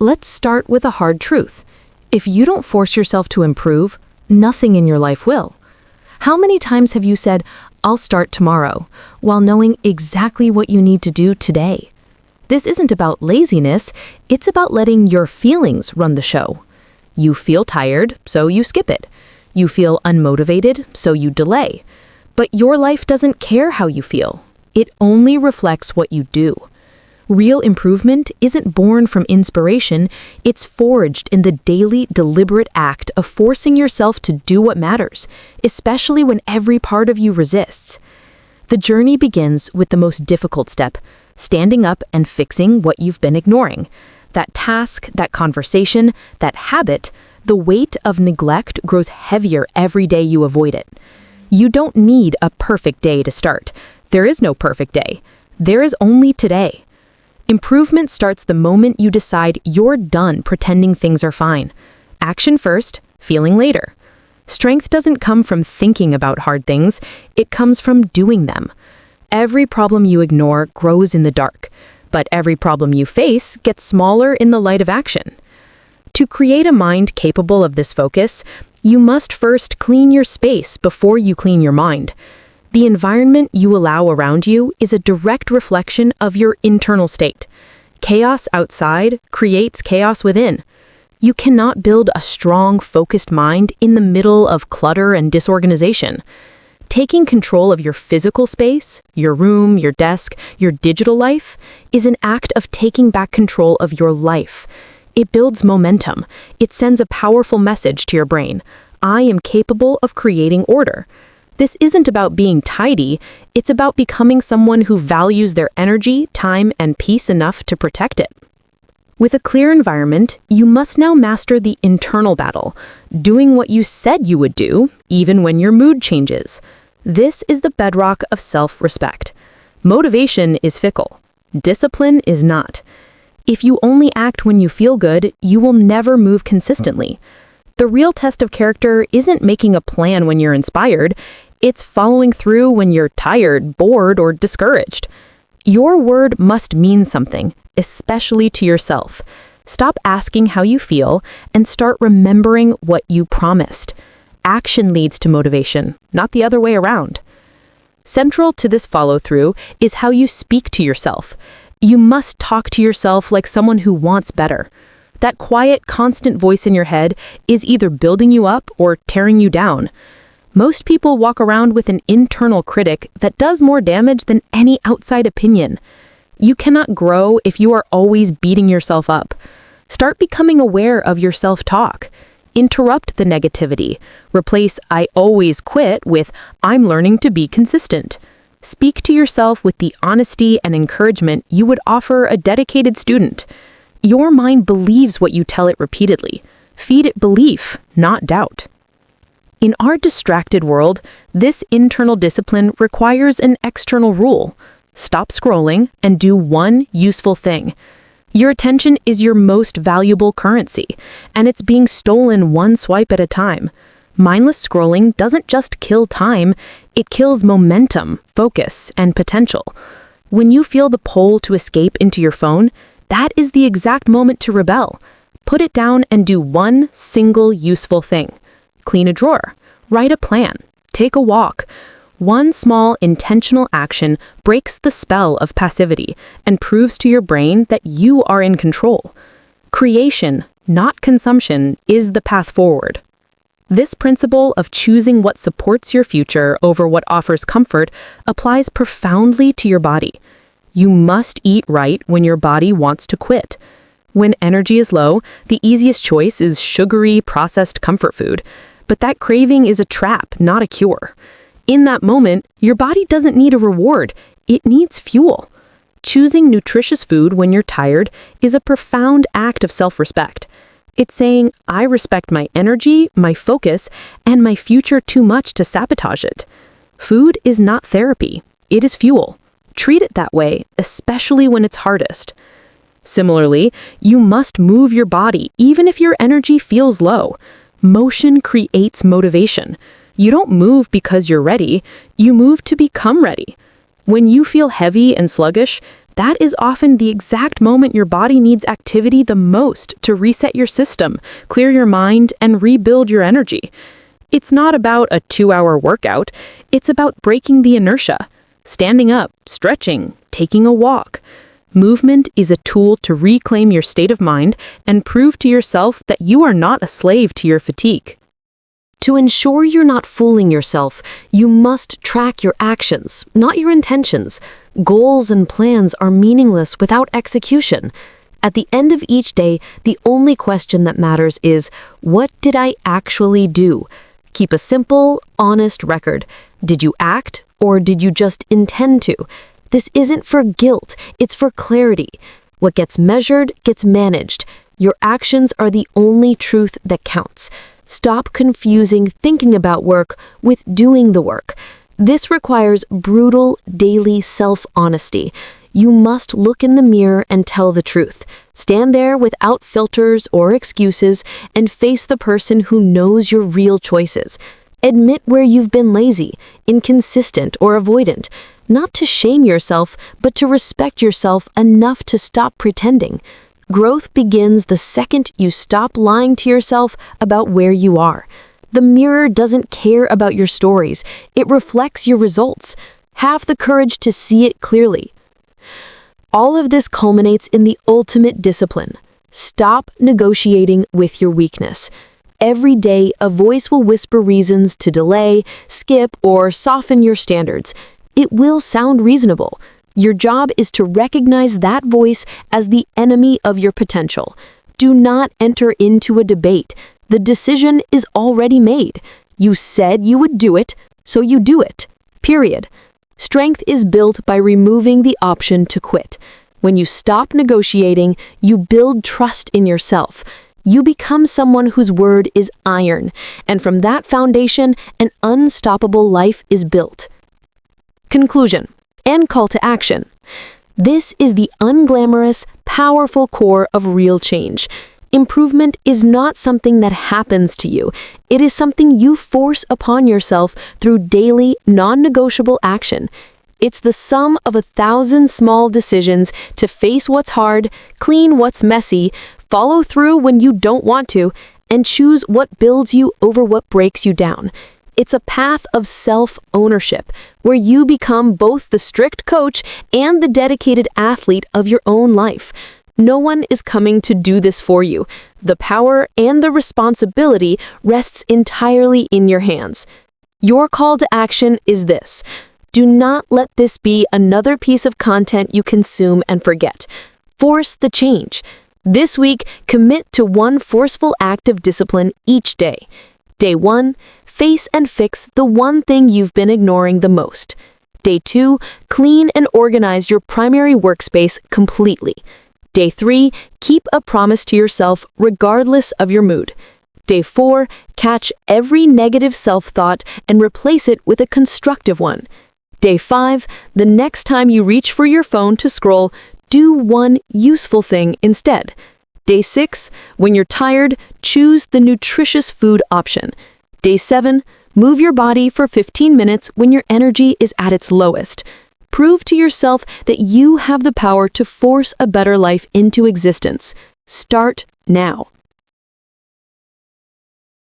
Let's start with a hard truth. If you don't force yourself to improve, nothing in your life will. How many times have you said, "I'll start tomorrow," while knowing exactly what you need to do today? This isn't about laziness, it's about letting your feelings run the show. You feel tired, so you skip it. You feel unmotivated, so you delay. But your life doesn't care how you feel. It only reflects what you do. Real improvement isn't born from inspiration, it's forged in the daily, deliberate act of forcing yourself to do what matters, especially when every part of you resists. The journey begins with the most difficult step, standing up and fixing what you've been ignoring. That task, that conversation, that habit, the weight of neglect grows heavier every day you avoid it. You don't need a perfect day to start. There is no perfect day. There is only today. Improvement starts the moment you decide you're done pretending things are fine. Action first, feeling later. Strength doesn't come from thinking about hard things, it comes from doing them. Every problem you ignore grows in the dark, but every problem you face gets smaller in the light of action. To create a mind capable of this focus, you must first clean your space before you clean your mind. The environment you allow around you is a direct reflection of your internal state. Chaos outside creates chaos within. You cannot build a strong, focused mind in the middle of clutter and disorganization. Taking control of your physical space, your room, your desk, your digital life, is an act of taking back control of your life. It builds momentum. It sends a powerful message to your brain. I am capable of creating order. This isn't about being tidy, it's about becoming someone who values their energy, time, and peace enough to protect it. With a clear environment, you must now master the internal battle, doing what you said you would do, even when your mood changes. This is the bedrock of self-respect. Motivation is fickle. Discipline is not. If you only act when you feel good, you will never move consistently. The real test of character isn't making a plan when you're inspired, it's following through when you're tired, bored, or discouraged. Your word must mean something, especially to yourself. Stop asking how you feel and start remembering what you promised. Action leads to motivation, not the other way around. Central to this follow-through is how you speak to yourself. You must talk to yourself like someone who wants better. That quiet, constant voice in your head is either building you up or tearing you down. Most people walk around with an internal critic that does more damage than any outside opinion. You cannot grow if you are always beating yourself up. Start becoming aware of your self-talk. Interrupt the negativity. Replace "I always quit" with "I'm learning to be consistent." Speak to yourself with the honesty and encouragement you would offer a dedicated student. Your mind believes what you tell it repeatedly. Feed it belief, not doubt. In our distracted world, this internal discipline requires an external rule. Stop scrolling and do one useful thing. Your attention is your most valuable currency, and it's being stolen one swipe at a time. Mindless scrolling doesn't just kill time, it kills momentum, focus, and potential. When you feel the pull to escape into your phone, that is the exact moment to rebel. Put it down and do one single useful thing. Clean a drawer, write a plan, take a walk. One small intentional action breaks the spell of passivity and proves to your brain that you are in control. Creation, not consumption, is the path forward. This principle of choosing what supports your future over what offers comfort applies profoundly to your body. You must eat right when your body wants to quit. When energy is low, the easiest choice is sugary, processed comfort food. But that craving is a trap, not a cure. In that moment, your body doesn't need a reward, it needs fuel. Choosing nutritious food when you're tired is a profound act of self-respect. It's saying, I respect my energy, my focus, and my future too much to sabotage it. Food is not therapy, it is fuel. Treat it that way, especially when it's hardest. Similarly, you must move your body even if your energy feels low. Motion creates motivation. You don't move because you're ready, you move to become ready. When you feel heavy and sluggish, that is often the exact moment your body needs activity the most to reset your system, clear your mind, and rebuild your energy. It's not about a 2-hour workout, it's about breaking the inertia, standing up, stretching, taking a walk. Movement is a tool to reclaim your state of mind and prove to yourself that you are not a slave to your fatigue. To ensure you're not fooling yourself, you must track your actions, not your intentions. Goals and plans are meaningless without execution. At the end of each day, the only question that matters is, what did I actually do? Keep a simple, honest record. Did you act, or did you just intend to? This isn't for guilt, it's for clarity. What gets measured gets managed. Your actions are the only truth that counts. Stop confusing thinking about work with doing the work. This requires brutal, daily self-honesty. You must look in the mirror and tell the truth. Stand there without filters or excuses and face the person who knows your real choices. Admit where you've been lazy, inconsistent, or avoidant. Not to shame yourself, but to respect yourself enough to stop pretending. Growth begins the second you stop lying to yourself about where you are. The mirror doesn't care about your stories. It reflects your results. Have the courage to see it clearly. All of this culminates in the ultimate discipline. Stop negotiating with your weakness. Every day, a voice will whisper reasons to delay, skip, or soften your standards. It will sound reasonable. Your job is to recognize that voice as the enemy of your potential. Do not enter into a debate. The decision is already made. You said you would do it, so you do it. Period. Strength is built by removing the option to quit. When you stop negotiating, you build trust in yourself. You become someone whose word is iron, and from that foundation, an unstoppable life is built. Conclusion and call to action. This is the unglamorous, powerful core of real change. Improvement is not something that happens to you. It is something you force upon yourself through daily, non-negotiable action. It's the sum of 1,000 small decisions to face what's hard, clean what's messy, follow through when you don't want to, and choose what builds you over what breaks you down. It's a path of self-ownership, where you become both the strict coach and the dedicated athlete of your own life. No one is coming to do this for you. The power and the responsibility rests entirely in your hands. Your call to action is this. Do not let this be another piece of content you consume and forget. Force the change. This week, commit to one forceful act of discipline each day. Day 1, face and fix the one thing you've been ignoring the most. Day 2, clean and organize your primary workspace completely. Day 3, keep a promise to yourself regardless of your mood. Day 4, catch every negative self-thought and replace it with a constructive one. Day 5, the next time you reach for your phone to scroll, do one useful thing instead. Day 6, when you're tired, choose the nutritious food option. Day 7, move your body for 15 minutes when your energy is at its lowest. Prove to yourself that you have the power to force a better life into existence. Start now.